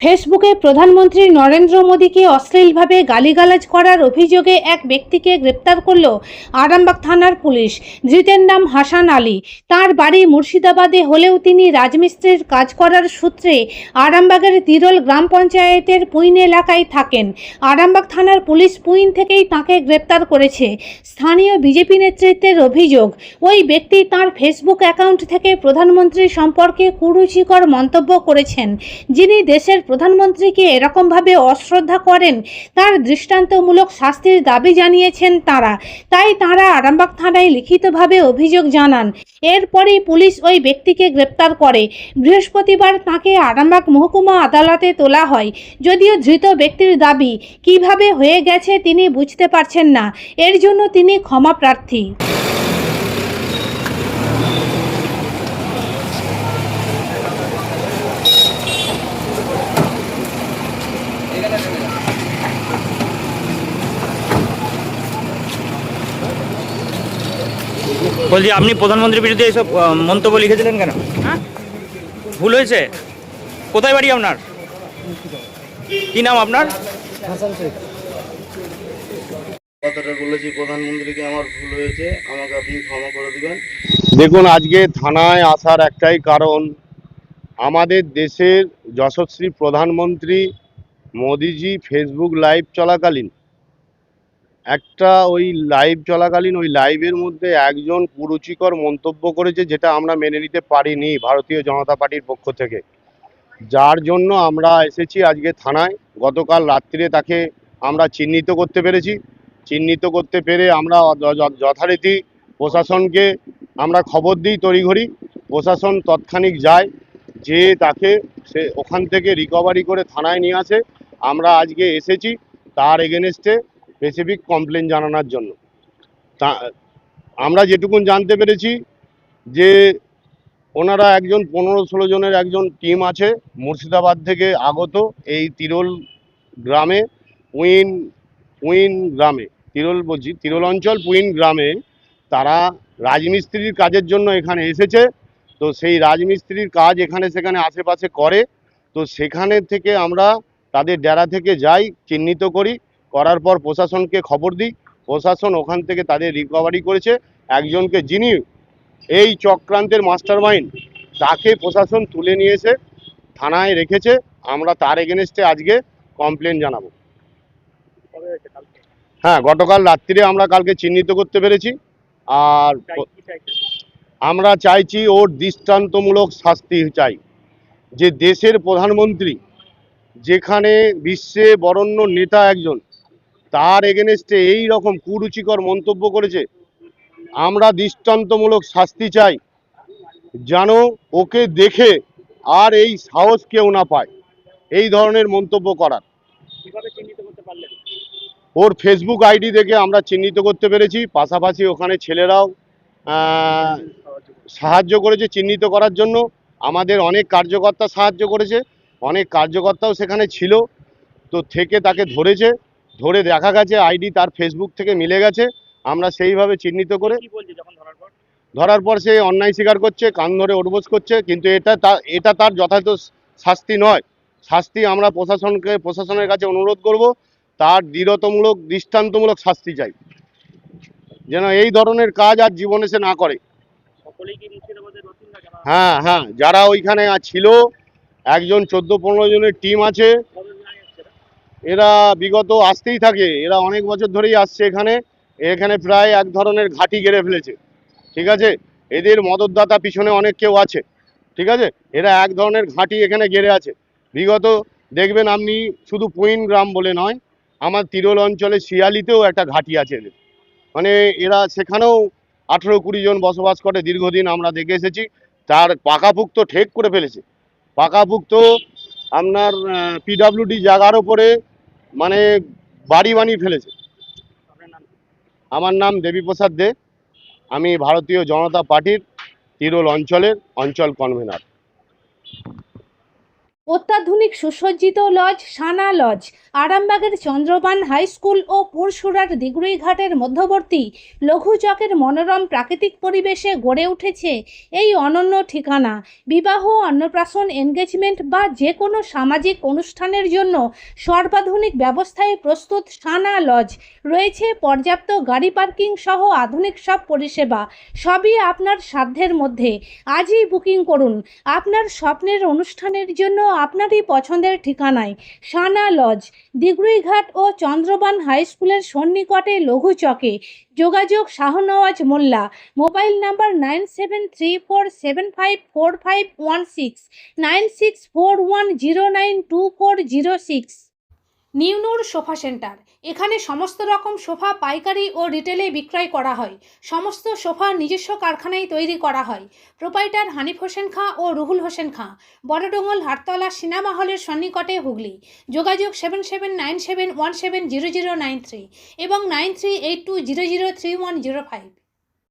ফেসবুকে প্রধানমন্ত্রী নরেন্দ্র মোদীকে অশ্লীলভাবে গালিগালাজ করার অভিযোগে এক ব্যক্তিকে গ্রেপ্তার করল আরামবাগ থানার পুলিশ। ধৃতের নাম হাসান আলী। তার বাড়ি মুর্শিদাবাদে হলেও তিনি রাজমিস্ত্রির কাজ করার সূত্রে আরামবাগের তিরোল গ্রাম পঞ্চায়েতের পুইন এলাকায় থাকেন। আরামবাগ থানার পুলিশ পুইন থেকেই তাঁকে গ্রেপ্তার করেছে। স্থানীয় বিজেপি নেতৃত্বের অভিযোগ, ওই ব্যক্তি তাঁর ফেসবুক অ্যাকাউন্ট থেকে প্রধানমন্ত্রী সম্পর্কে কুরুচিকর মন্তব্য করেছেন। যিনি দেশের প্রধানমন্ত্রীকে এরকমভাবে অশ্রদ্ধা করেন তার দৃষ্টান্তমূলক শাস্তির দাবি জানিয়েছেন তারা। তাই তারা আরামবাগ থানায় লিখিতভাবে অভিযোগ জানান। এরপরই পুলিশ ওই ব্যক্তিকে গ্রেপ্তার করে। বৃহস্পতিবার তাঁকে আরামবাগ মহকুমা আদালতে তোলা হয়। যদিও ধৃত ব্যক্তির দাবি, কিভাবে হয়ে গেছে তিনি বুঝতে পারছেন না, এর জন্য তিনি ক্ষমা প্রার্থী। বলছি, আপনি প্রধানমন্ত্রীর বিরুদ্ধে এইসব মন্তব্য লিখেছিলেন কেন? হ্যাঁ, ভুল হয়েছে? কোথায় বাড়ি আপনার? কি নাম আপনার? কথাটা বলেছি প্রধানমন্ত্রীকে, আমার ভুল হয়েছে, আমাকে আপনি ক্ষমা করে দিবেন। দেখুন, আজকে থানায় আসার একটাই কারণ, আমাদের দেশের যশস্বী প্রধানমন্ত্রী মোদিজি ফেসবুক লাইভ চলাকালীন ওই লাইভের মধ্যে একজন কুরুচিকর মন্তব্য করেছে, যেটা আমরা মেনে নিতে পারিনি ভারতীয় জনতা পার্টির পক্ষ থেকে। যার জন্য আমরা এসেছি আজকে থানায়। গতকাল রাত্রিরে তাকে আমরা চিহ্নিত করতে পেরেছি। চিহ্নিত করতে পেরে আমরা যথারীতি প্রশাসনকে আমরা খবর দিই তড়িঘড়ি। প্রশাসন তৎক্ষণিক যায়, যে তাকে সে ওখান থেকে রিকভারি করে থানায় নিয়ে আসে। আমরা আজকে এসেছি তার এগেনস্টে স্পেসিফিক কমপ্লেন জানানোর জন্য। তা আমরা যেটুকুন জানতে পেরেছি যে ওনারা একজন 15-16 জনের একজন টিম আছে মুর্শিদাবাদ থেকে আগত, এই তিরোল গ্রামে পুইন গ্রামে, তিরোল অঞ্চল পুইন গ্রামে তারা রাজমিস্ত্রির কাজের জন্য এখানে এসেছে। তো সেই রাজমিস্ত্রির কাজ এখানে সেখানে আশেপাশে করে। তো সেখানে থেকে আমরা তাদের ডেরা থেকে যাই, চিহ্নিত করার পর প্রশাসনকে খবর দিই। প্রশাসন ওখান থেকে তাদের রিকভারি করেছে একজনকে, যিনি এই চক্রান্তের মাস্টার মাইন্ড, তাকে প্রশাসন তুলে নিয়ে এসে থানায় রেখেছে। আমরা তার এগেনস্টে আজকে কমপ্লেন জানাবো। হ্যাঁ, গতকাল রাত্রিরে আমরা কালকে চিহ্নিত করতে পেরেছি। আর আমরা চাইছি ওর দৃষ্টান্তমূলক শাস্তি চাই। যে দেশের প্রধানমন্ত্রী, যেখানে বিশ্বে বরেণ্য নেতা একজন, তার এগেনস্টে এই রকম কুরুচিকর মন্তব্য করেছে। আমরা দৃষ্টান্তমূলক শাস্তি চাই, যেন ওকে দেখে আর এই সাহস কেউ না পায় এই ধরনের মন্তব্য করার। ওর ফেসবুক আইডি দেখে আমরা চিহ্নিত করতে পেরেছি। পাশাপাশি ওখানে ছেলেরাও সাহায্য করেছে চিহ্নিত করার জন্য। আমাদের অনেক কার্যকর্তা সাহায্য করেছে, অনেক কার্যকর্তাও সেখানে ছিল। তো থেকে তাকে ধরে দেখা গেছে আইডি তার ফেসবুক থেকে মিলে গেছে। আমরা সেইভাবে চিহ্নিত করে ধরার পর সে অন্যায় স্বীকার করছে, কান ধরে ওঠবোস করছে। কিন্তু এটা তার যথাযথ শাস্তি নয়। শাস্তি আমরা প্রশাসনের কাছে অনুরোধ করব, তার দৃষ্টান্তমূলক শাস্তি চাই, যেন এই ধরনের কাজ আর জীবনে সে না করে। হ্যাঁ, যারা ওইখানে ছিল, একজন 14-15 জনের টিম আছে। এরা বিগত আসতেই থাকে, এরা অনেক বছর ধরেই আসছে এখানে প্রায় এক ধরনের ঘাঁটি গেড়ে ফেলেছে। ঠিক আছে, এদের মদতদাতা পিছনে অনেক কেউ আছে। ঠিক আছে, এরা এক ধরনের ঘাঁটি এখানে গেড়ে আছে বিগত। দেখবেন আপনি, শুধু পুইন গ্রাম বলে নয়, আমার তিরোল অঞ্চলে শিয়ালিতেও একটা ঘাঁটি আছে এদের। মানে এরা সেখানেও 18-20 জন বসবাস করে দীর্ঘদিন, আমরা দেখে এসেছি। তার পাকাপুক্ত ঠেক করে ফেলেছে। পাকাপুক্ত আপনার পিডাব্লিউডি জায়গার ওপরে মানে বাড়ি বানিয়ে ফেলেছে। আমার নাম দেবীপ্রসাদ দে, আমি ভারতীয় জনতা পার্টির তিরোল অঞ্চলের অঞ্চল কনভেনার। অত্যাধুনিক সুসজ্জিত লজ সানা লজ আরামবাগের চন্দ্রবান হাই স্কুল ও পুরসুরার দিগুড়িঘাটের মধ্যবর্তী লঘু চকের মনোরম প্রাকৃতিক পরিবেশে গড়ে উঠেছে এই অনন্য ঠিকানা। বিবাহ, অন্নপ্রাশন, এনগেজমেন্ট বা যে কোনো সামাজিক অনুষ্ঠানের জন্য সর্বাধুনিক ব্যবস্থায় প্রস্তুত সানা লজ। রয়েছে পর্যাপ্ত গাড়ি পার্কিং সহ আধুনিক সব পরিষেবা। সবই আপনার সাধ্যের মধ্যে। আজই বুকিং করুন আপনার স্বপ্নের অনুষ্ঠানের জন্য আপনারই পছন্দের ঠিকানায়। সানা লজ, দিগুড়িঘাট ও চন্দ্রবান হাই স্কুলের সন্নিকটে লঘু চকে। যোগাযোগ Shahnawaz Molla. Mobile number 9734754516, 9641092406। New Noor sofa centre. এখানে সমস্ত রকম সোফা পাইকারি ও রিটেলে বিক্রয় করা হয়। সমস্ত সোফা নিজস্ব কারখানায় তৈরি করা হয়। প্রোপাইটার হানিফ হোসেন খাঁ ও রুহুল হোসেন খাঁ, বড়ডোঙ্গল হাটতলা সিনেমা হলের সন্নিকটে, হুগলি। যোগাযোগ 7797170093 এবং 9382003105।